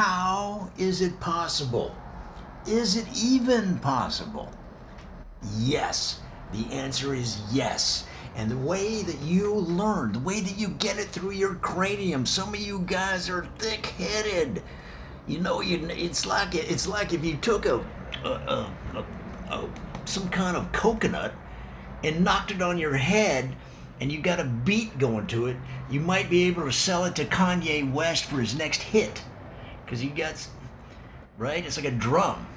How is it possible? Is it even possible? Yes. The answer is yes. And the way that you learn, the way that you get it through your cranium, some of you guys are thick-headed. You know, it's like if you took some kind of coconut and knocked it on your head, and you got a beat going to it. You might be able to sell it to Kanye West for his next hit, because you got, right? It's like a drum.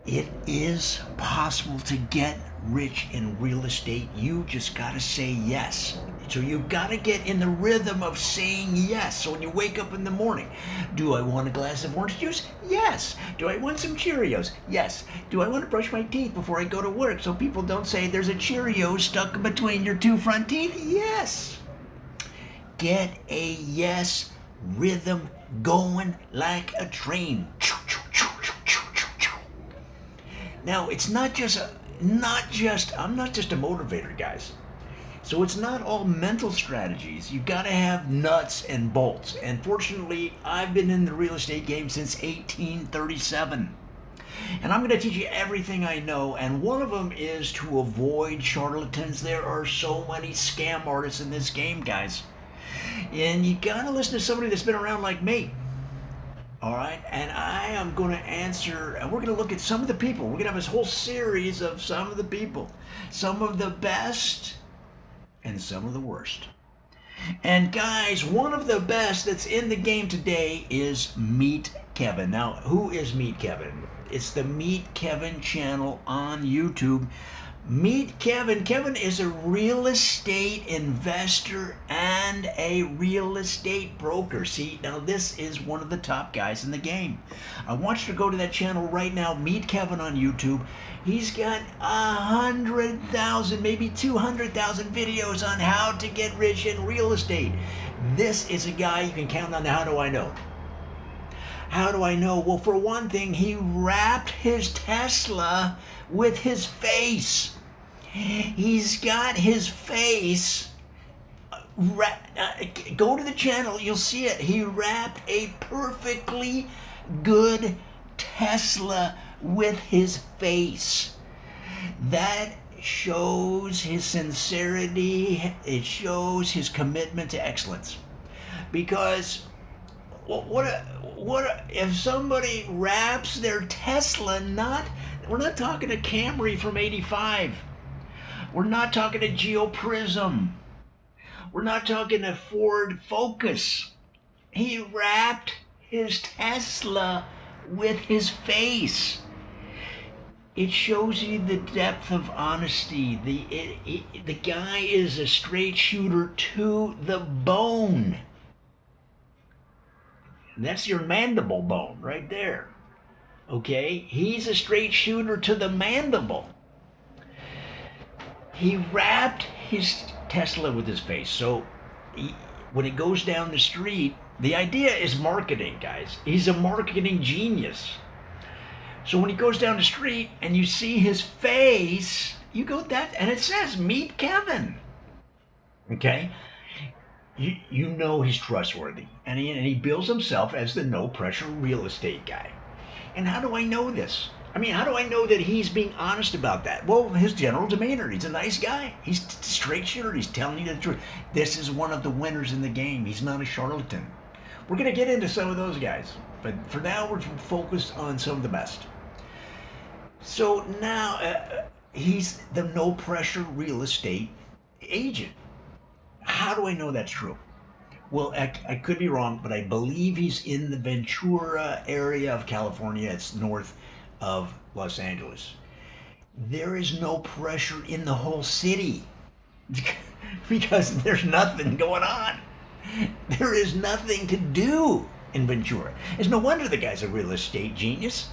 It is possible to get rich in real estate. You just got to say yes. So you got to get in the rhythm of saying yes. So when you wake up in the morning, do I want a glass of orange juice? Yes. Do I want some Cheerios? Yes. Do I want to brush my teeth before I go to work so people don't say there's a Cheerio stuck between your two front teeth? Yes. Get a yes rhythm going like a train. Now, it's I'm not just a motivator, guys. So it's not all mental strategies. You got to have nuts and bolts. And fortunately, I've been in the real estate game since 1837. And I'm going to teach you everything I know. And one of them is to avoid charlatans. There are so many scam artists in this game, guys. And you got to listen to somebody that's been around like me. All right, and I am going to answer, and we're going to look at some of the people. We're going to have this whole series of some of the people, some of the best and some of the worst. And guys, one of the best that's in the game today is Meet Kevin. Now, who is Meet Kevin? It's the Meet Kevin channel on YouTube. Meet Kevin. Kevin is a real estate investor and a real estate broker. See, now this is one of the top guys in the game. I want you to go to that channel right now, Meet Kevin on YouTube. He's got 100,000, maybe 200,000 videos on how to get rich in real estate. This is a guy you can count on. How do I know? How do I know? Well, for one thing, he wrapped his Tesla with his face. He's got his face. Go to the channel, you'll see it. He wrapped a perfectly good Tesla with his face. That shows his sincerity. It shows his commitment to excellence. Because if somebody wraps their Tesla, we're not talking a Camry from '85. We're not talking a Geoprism. We're not talking a Ford Focus. He wrapped his Tesla with his face. It shows you the depth of honesty. The guy is a straight shooter to the bone. And that's your mandible bone right there. Okay? He's a straight shooter to the mandible. He wrapped his Tesla with his face. So when it goes down the street, the idea is marketing, guys. He's a marketing genius. So when he goes down the street and you see his face, you go and it says, Meet Kevin. Okay? You know he's trustworthy. And he bills himself as the no-pressure real estate guy. And how do I know this? I mean, how do I know that he's being honest about that? Well, his general demeanor. He's a nice guy. He's a straight shooter. He's telling you the truth. This is one of the winners in the game. He's not a charlatan. We're going to get into some of those guys. But for now, we're focused on some of the best. So now, he's the no-pressure real estate agent. How do I know that's true? Well, I could be wrong, but I believe he's in the Ventura area of California. It's north of Los Angeles. There is no pressure in the whole city because there's nothing going on. There is nothing to do in Ventura. It's no wonder the guy's a real estate genius.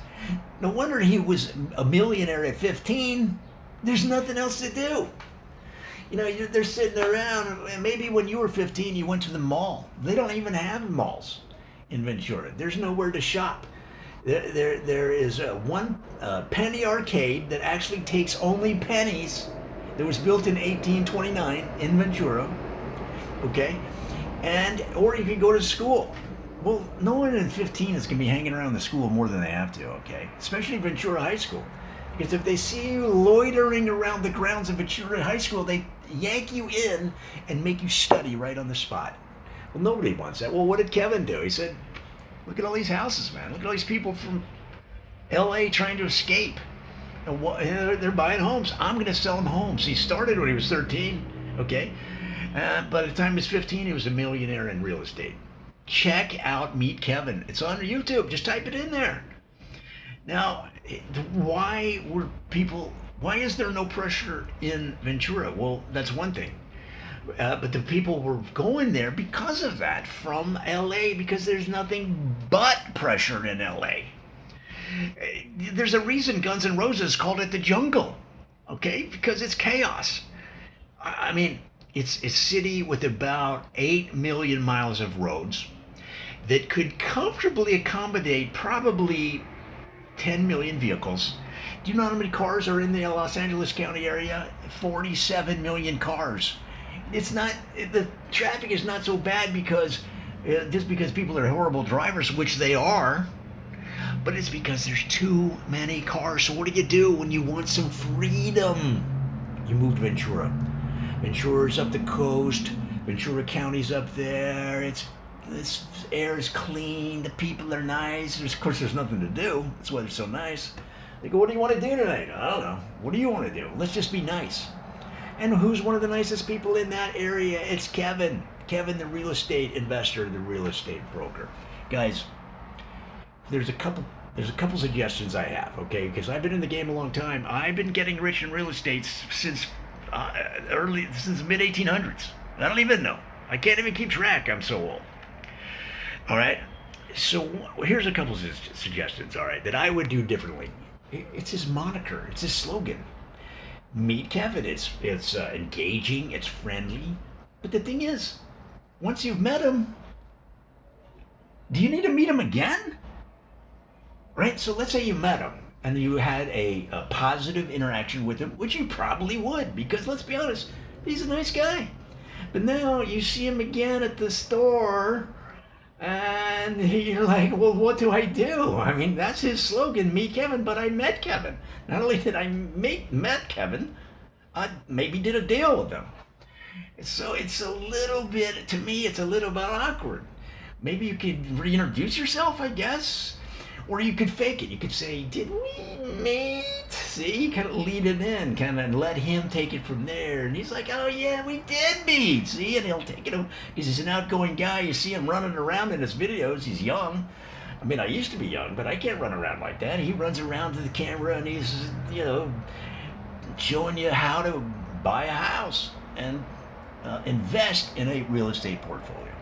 No wonder he was a millionaire at 15. There's nothing else to do. You know, they're sitting around, and maybe when you were 15, you went to the mall. They don't even have malls in Ventura. There's nowhere to shop. There is one penny arcade that actually takes only pennies. That was built in 1829 in Ventura. Okay, or you can go to school. Well, no one in 15 is going to be hanging around the school more than they have to, okay? Especially Ventura High School. Because if they see you loitering around the grounds of Ventura High School, they yank you in and make you study right on the spot. Well, nobody wants that. Well, what did Kevin do? He said, look at all these houses, man. Look at all these people from LA trying to escape. And they're buying homes. I'm going to sell them homes. He started when he was 13, okay? By the time he was 15, he was a millionaire in real estate. Check out Meet Kevin. It's on YouTube. Just type it in there. Now, why is there no pressure in Ventura? Well, that's one thing. But the people were going there because of that from LA, because there's nothing but pressure in LA. There's a reason Guns N' Roses called it the jungle, okay? Because it's chaos. I mean, it's a city with about 8 million miles of roads that could comfortably accommodate probably 10 million vehicles. Do you know how many cars are in the Los Angeles County area? 47 million cars. The traffic is not so bad because just because people are horrible drivers, which they are, but it's because there's too many cars. So what do when you want some freedom? You move to Ventura. Ventura's up the coast. Ventura County's up there. This air is clean. The people are nice. Of course, there's nothing to do. That's why they're so nice. They go, what do you want to do tonight? I don't know. What do you want to do? Let's just be nice. And who's one of the nicest people in that area? It's Kevin. Kevin, the real estate investor, the real estate broker. Guys, there's a couple suggestions I have, okay? Because I've been in the game a long time. I've been getting rich in real estate since the mid 1800s. I don't even know. I can't even keep track. I'm so old. All right. So here's a couple suggestions. All right, that I would do differently. It's his moniker. It's his slogan. Meet Kevin. It's engaging. It's friendly. But the thing is, once you've met him, do you need to meet him again? Right? So let's say you met him and you had a positive interaction with him, which you probably would, because let's be honest, he's a nice guy. But now you see him again at the store and you're like, well, what do I do? I mean, that's his slogan, meet Kevin, but I met Kevin. Not only did I met Kevin, I maybe did a deal with him. So it's a little bit, to me, it's a little bit awkward. Maybe you could reintroduce yourself, I guess. Or you could fake it. You could say, did we meet? See, kind of lead it in, kind of let him take it from there. And he's like, oh yeah, we did meet. See, and he'll take it because he's an outgoing guy. You see him running around in his videos. He's young. I mean, I used to be young, but I can't run around like that. He runs around to the camera and he's, showing you how to buy a house and invest in a real estate portfolio.